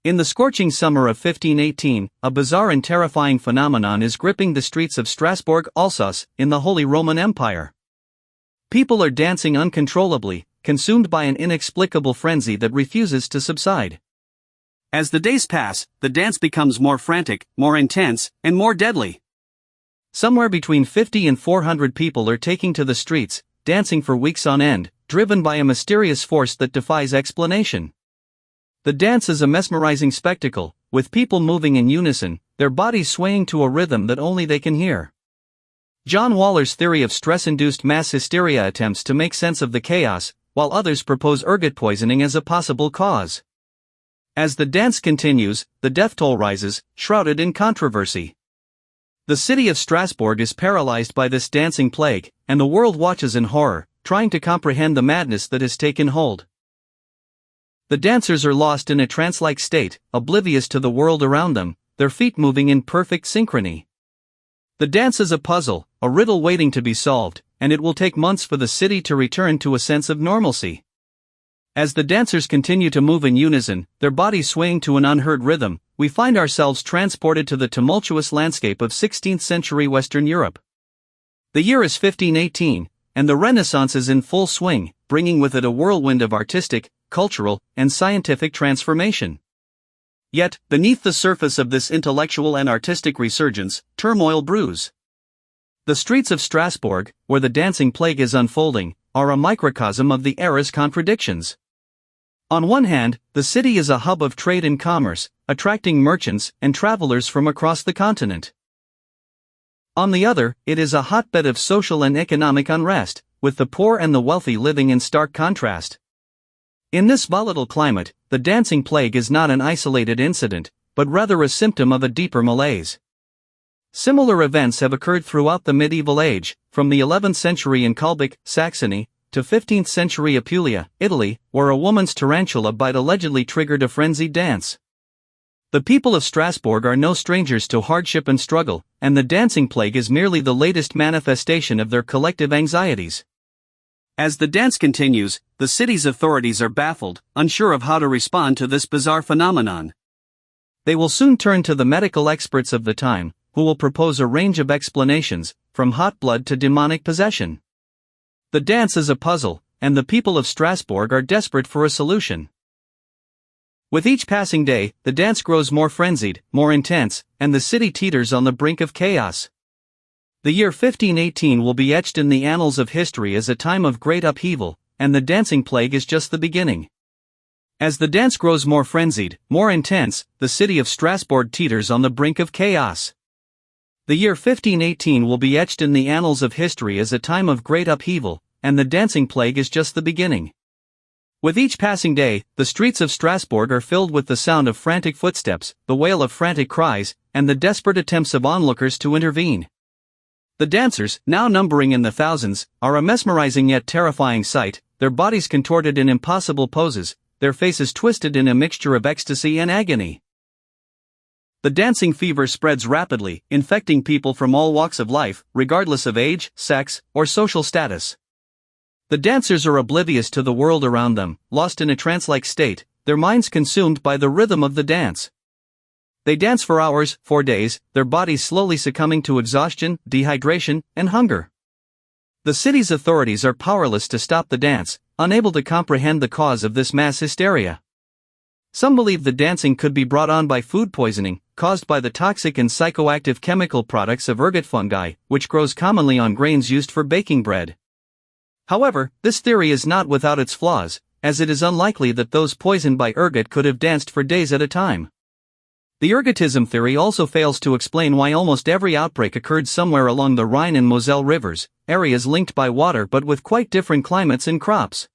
In the scorching summer of 1518, a bizarre and terrifying phenomenon is gripping the streets of Strasbourg, Alsace, in the Holy Roman Empire. People are dancing uncontrollably, consumed by an inexplicable frenzy that refuses to subside. As the days pass, the dance becomes more frantic, more intense, and more deadly. Somewhere between 50 and 400 people are taking to the streets, dancing for weeks on end, driven by a mysterious force that defies explanation. The dance is a mesmerizing spectacle, with people moving in unison, their bodies swaying to a rhythm that only they can hear. John Waller's theory of stress-induced mass hysteria attempts to make sense of the chaos, while others propose ergot poisoning as a possible cause. As the dance continues, the death toll rises, shrouded in controversy. The city of Strasbourg is paralyzed by this dancing plague, and the world watches in horror, trying to comprehend the madness that has taken hold. The dancers are lost in a trance-like state, oblivious to the world around them, their feet moving in perfect synchrony. The dance is a puzzle, a riddle waiting to be solved, and it will take months for the city to return to a sense of normalcy. As the dancers continue to move in unison, their bodies swaying to an unheard rhythm, we find ourselves transported to the tumultuous landscape of 16th-century Western Europe. The year is 1518, and the Renaissance is in full swing, bringing with it a whirlwind of artistic, cultural, and scientific transformation. Yet, beneath the surface of this intellectual and artistic resurgence, turmoil brews. The streets of Strasbourg, where the dancing plague is unfolding, are a microcosm of the era's contradictions. On one hand, the city is a hub of trade and commerce, attracting merchants and travelers from across the continent. On the other, it is a hotbed of social and economic unrest, with the poor and the wealthy living in stark contrast. In this volatile climate, the dancing plague is not an isolated incident, but rather a symptom of a deeper malaise. Similar events have occurred throughout the medieval age, from the 11th century in Kalbach, Saxony, to 15th century Apulia, Italy, where a woman's tarantula bite allegedly triggered a frenzied dance. The people of Strasbourg are no strangers to hardship and struggle, and the dancing plague is merely the latest manifestation of their collective anxieties. As the dance continues, the city's authorities are baffled, unsure of how to respond to this bizarre phenomenon. They will soon turn to the medical experts of the time, who will propose a range of explanations, from hot blood to demonic possession. The dance is a puzzle, and the people of Strasbourg are desperate for a solution. With each passing day, the dance grows more frenzied, more intense, and the city teeters on the brink of chaos. The year 1518 will be etched in the annals of history as a time of great upheaval, and the dancing plague is just the beginning. As the dance grows more frenzied, more intense, the city of Strasbourg teeters on the brink of chaos. The year 1518 will be etched in the annals of history as a time of great upheaval, and the dancing plague is just the beginning. With each passing day, the streets of Strasbourg are filled with the sound of frantic footsteps, the wail of frantic cries, and the desperate attempts of onlookers to intervene. The dancers, now numbering in the thousands, are a mesmerizing yet terrifying sight, their bodies contorted in impossible poses, their faces twisted in a mixture of ecstasy and agony. The dancing fever spreads rapidly, infecting people from all walks of life, regardless of age, sex, or social status. The dancers are oblivious to the world around them, lost in a trance-like state, their minds consumed by the rhythm of the dance. They dance for hours, for days, their bodies slowly succumbing to exhaustion, dehydration, and hunger. The city's authorities are powerless to stop the dance, unable to comprehend the cause of this mass hysteria. Some believe the dancing could be brought on by food poisoning, caused by the toxic and psychoactive chemical products of ergot fungi, which grows commonly on grains used for baking bread. However, this theory is not without its flaws, as it is unlikely that those poisoned by ergot could have danced for days at a time. The ergotism theory also fails to explain why almost every outbreak occurred somewhere along the Rhine and Moselle rivers, areas linked by water but with quite different climates and crops.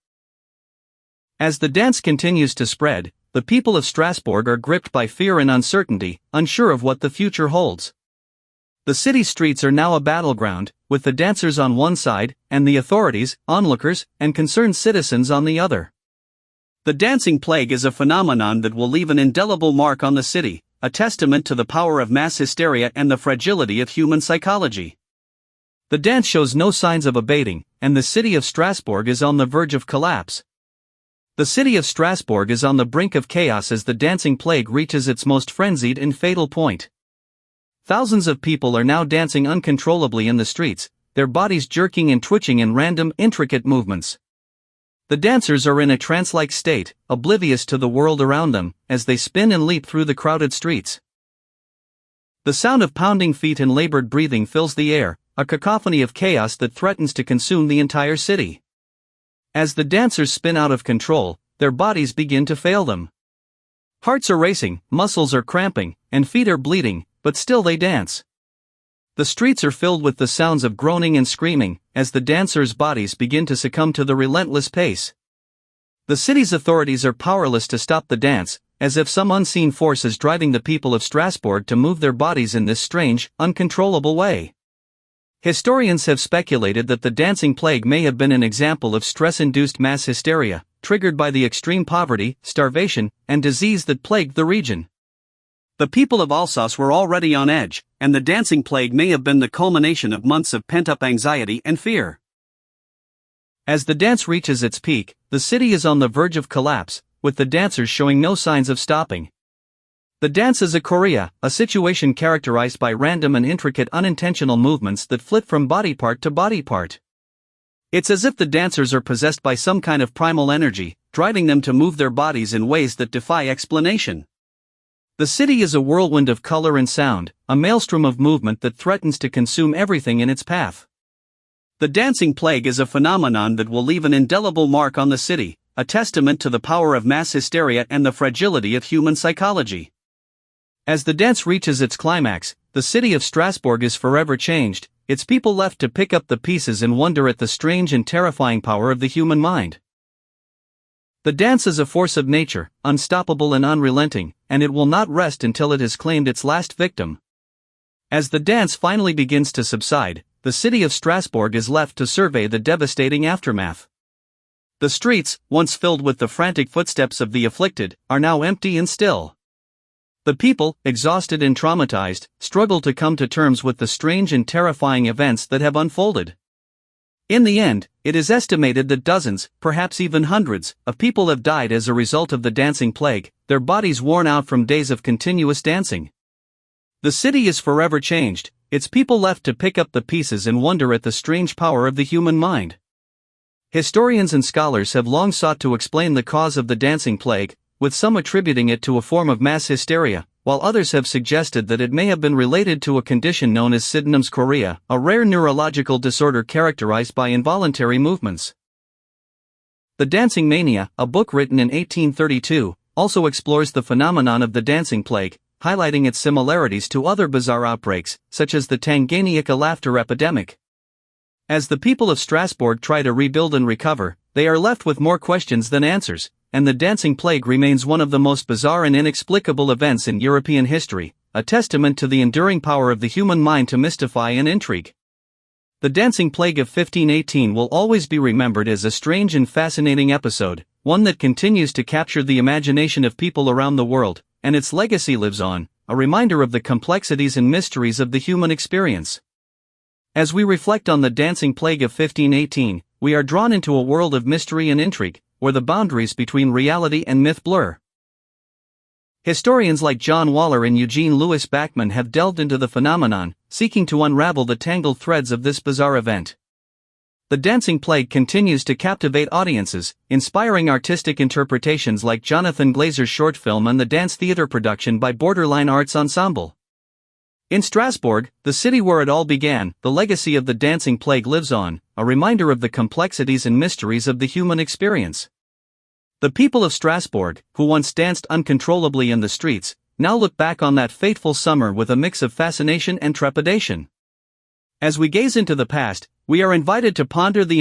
As the dance continues to spread, the people of Strasbourg are gripped by fear and uncertainty, unsure of what the future holds. The city streets are now a battleground, with the dancers on one side, and the authorities, onlookers, and concerned citizens on the other. The dancing plague is a phenomenon that will leave an indelible mark on the city, a testament to the power of mass hysteria and the fragility of human psychology. The dance shows no signs of abating, and the city of Strasbourg is on the verge of collapse. The city of Strasbourg is on the brink of chaos as the dancing plague reaches its most frenzied and fatal point. Thousands of people are now dancing uncontrollably in the streets, their bodies jerking and twitching in random, intricate movements. The dancers are in a trance-like state, oblivious to the world around them, as they spin and leap through the crowded streets. The sound of pounding feet and labored breathing fills the air, a cacophony of chaos that threatens to consume the entire city. As the dancers spin out of control, their bodies begin to fail them. Hearts are racing, muscles are cramping, and feet are bleeding, but still they dance. The streets are filled with the sounds of groaning and screaming, as the dancers' bodies begin to succumb to the relentless pace. The city's authorities are powerless to stop the dance, as if some unseen force is driving the people of Strasbourg to move their bodies in this strange, uncontrollable way. Historians have speculated that the dancing plague may have been an example of stress-induced mass hysteria, triggered by the extreme poverty, starvation, and disease that plagued the region. The people of Alsace were already on edge, and the dancing plague may have been the culmination of months of pent-up anxiety and fear. As the dance reaches its peak, the city is on the verge of collapse, with the dancers showing no signs of stopping. The dance is a chorea, a situation characterized by random and intricate unintentional movements that flit from body part to body part. It's as if the dancers are possessed by some kind of primal energy, driving them to move their bodies in ways that defy explanation. The city is a whirlwind of color and sound, a maelstrom of movement that threatens to consume everything in its path. The dancing plague is a phenomenon that will leave an indelible mark on the city, a testament to the power of mass hysteria and the fragility of human psychology. As the dance reaches its climax, the city of Strasbourg is forever changed, its people left to pick up the pieces and wonder at the strange and terrifying power of the human mind. The dance is a force of nature, unstoppable and unrelenting, and it will not rest until it has claimed its last victim. As the dance finally begins to subside, the city of Strasbourg is left to survey the devastating aftermath. The streets, once filled with the frantic footsteps of the afflicted, are now empty and still. The people, exhausted and traumatized, struggle to come to terms with the strange and terrifying events that have unfolded. In the end, it is estimated that dozens, perhaps even hundreds, of people have died as a result of the dancing plague, their bodies worn out from days of continuous dancing. The city is forever changed, its people left to pick up the pieces and wonder at the strange power of the human mind. Historians and scholars have long sought to explain the cause of the dancing plague, with some attributing it to a form of mass hysteria, while others have suggested that it may have been related to a condition known as Sydenham's chorea, a rare neurological disorder characterized by involuntary movements. The Dancing Mania, a book written in 1832, also explores the phenomenon of the dancing plague, highlighting its similarities to other bizarre outbreaks, such as the Tanganyika laughter epidemic. As the people of Strasbourg try to rebuild and recover, they are left with more questions than answers, and the dancing plague remains one of the most bizarre and inexplicable events in European history, a testament to the enduring power of the human mind to mystify and intrigue. The dancing plague of 1518 will always be remembered as a strange and fascinating episode, one that continues to capture the imagination of people around the world, and its legacy lives on, a reminder of the complexities and mysteries of the human experience. As we reflect on the dancing plague of 1518, we are drawn into a world of mystery and intrigue, where the boundaries between reality and myth blur. Historians like John Waller and Eugene Louis Backm have delved into the phenomenon, seeking to unravel the tangled threads of this bizarre event. The dancing plague continues to captivate audiences, inspiring artistic interpretations like Jonathan Glazer's short film and the dance theater production by Borderline Arts Ensemble. In Strasbourg, the city where it all began, the legacy of the dancing plague lives on, a reminder of the complexities and mysteries of the human experience. The people of Strasbourg, who once danced uncontrollably in the streets, now look back on that fateful summer with a mix of fascination and trepidation. As we gaze into the past, we are invited to ponder the